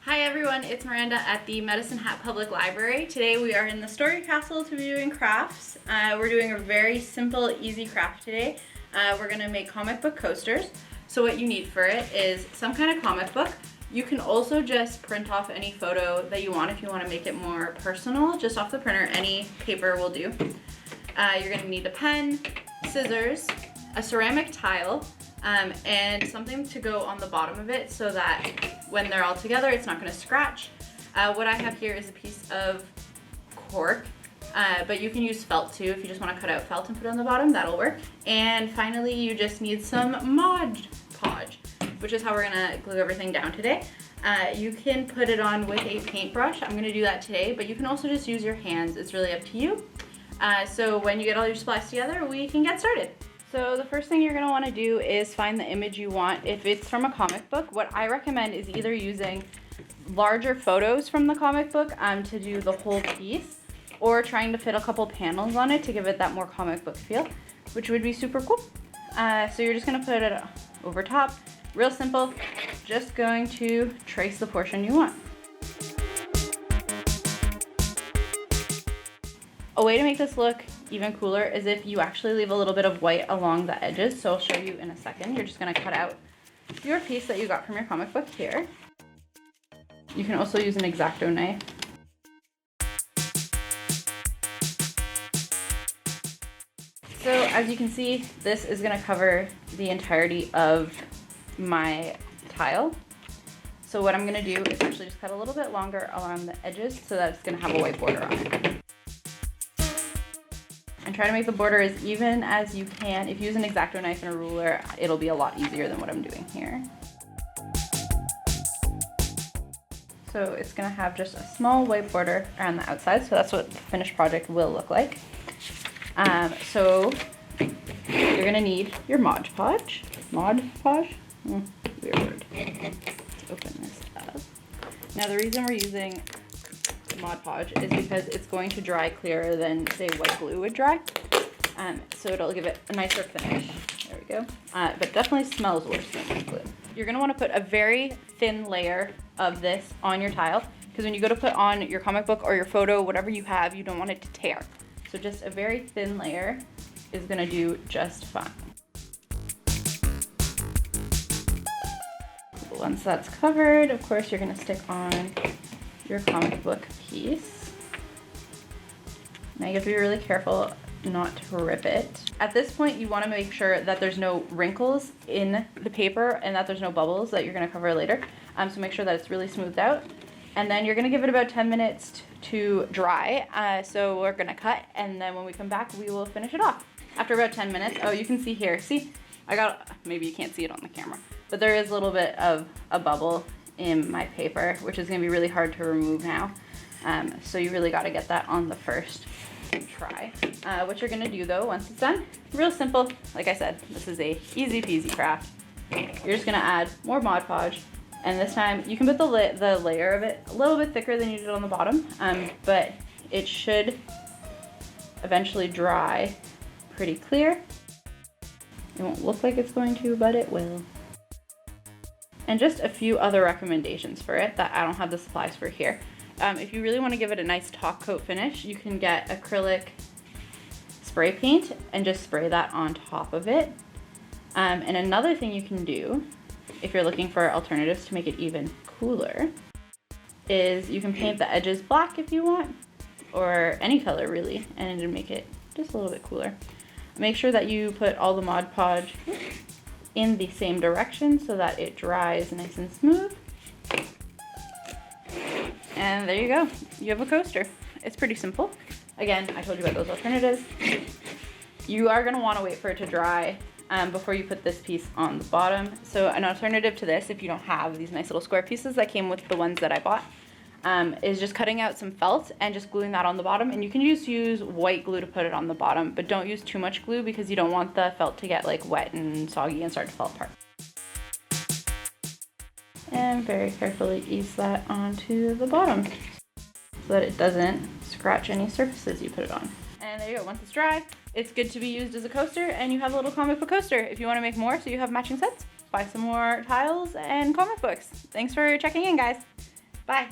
Hi everyone, it's Miranda at the Medicine Hat Public Library. Today we are in the Story Castle to be doing crafts. We're doing a very simple, easy craft today. We're going to make comic book coasters. So what you need for it is some kind of comic book. You can also just print off any photo that you want if you want to make it more personal. Just off the printer, any paper will do. You're going to need a pen, scissors, a ceramic tile, and something to go on the bottom of it so that when they're all together it's not going to scratch. What I have here is a piece of cork, but you can use felt too if you just want to cut out felt and put it on the bottom, that'll work. And finally you just need some Mod Podge, which is how we're going to glue everything down today. You can put it on with a paintbrush. I'm going to do that today, but you can also just use your hands. It's really up to you. So when you get all your supplies together, we can get started. So the first thing you're going to want to do is find the image you want. If it's from a comic book, what I recommend is either using larger photos from the comic book to do the whole piece, or trying to fit a couple panels on it to give it that more comic book feel, which would be super cool. So you're just going to put it over top. Real simple, just going to trace the portion you want. A way to make this look even cooler is if you actually leave a little bit of white along the edges. So I'll show you in a second. You're just going to cut out your piece that you got from your comic book here. You can also use an X-Acto knife. So as you can see, this is going to cover the entirety of my tile. So what I'm going to do is actually just cut a little bit longer along the edges so that it's going to have a white border on it. And try to make the border as even as you can. If you use an X-Acto knife and a ruler, it'll be a lot easier than what I'm doing here. So it's going to have just a small white border around the outside, so that's what the finished project will look like. So you're going to need your Mod Podge. Mod Podge? Weird word. Let's open this up. Now the reason we're using Mod Podge is because it's going to dry clearer than, say, white glue would dry. So it'll give it a nicer finish. There we go. But definitely smells worse than white glue. You're going to want to put a very thin layer of this on your tile, because when you go to put on your comic book or your photo, whatever you have, you don't want it to tear. So just a very thin layer is going to do just fine. Once that's covered, of course, you're going to stick on your comic book piece. Now you have to be really careful not to rip it. At this point, you want to make sure that there's no wrinkles in the paper and that there's no bubbles that you're going to cover later. So make sure that it's really smoothed out. And then you're going to give it about 10 minutes to dry. So we're going to cut, and then when we come back, we will finish it off. After about 10 minutes, oh, you can see here. See, maybe you can't see it on the camera, but there is a little bit of a bubble in my paper, which is going to be really hard to remove now. So you really got to get that on the first try. What you're going to do though, once it's done, real simple. Like I said, this is a easy peasy craft. You're just going to add more Mod Podge, and this time you can put the layer of it a little bit thicker than you did on the bottom, but it should eventually dry pretty clear. It won't look like it's going to, but it will. And just a few other recommendations for it that I don't have the supplies for here. If you really want to give it a nice top coat finish, you can get acrylic spray paint and just spray that on top of it. And another thing you can do, if you're looking for alternatives to make it even cooler, is you can paint the edges black if you want, or any color really, and it'll make it just a little bit cooler. Make sure that you put all the Mod Podge in the same direction so that it dries nice and smooth. And there you go. You have a coaster. It's pretty simple. Again, I told you about those alternatives. You are going to want to wait for it to dry before you put this piece on the bottom. So an alternative to this, if you don't have these nice little square pieces that came with the ones that I bought, is just cutting out some felt and just gluing that on the bottom. And you can just use white glue to put it on the bottom, but don't use too much glue because you don't want the felt to get like wet and soggy and start to fall apart. And very carefully ease that onto the bottom so that it doesn't scratch any surfaces you put it on. And there you go. Once it's dry, it's good to be used as a coaster, and you have a little comic book coaster. If you want to make more so you have matching sets, buy some more tiles and comic books. Thanks for checking in, guys. Bye.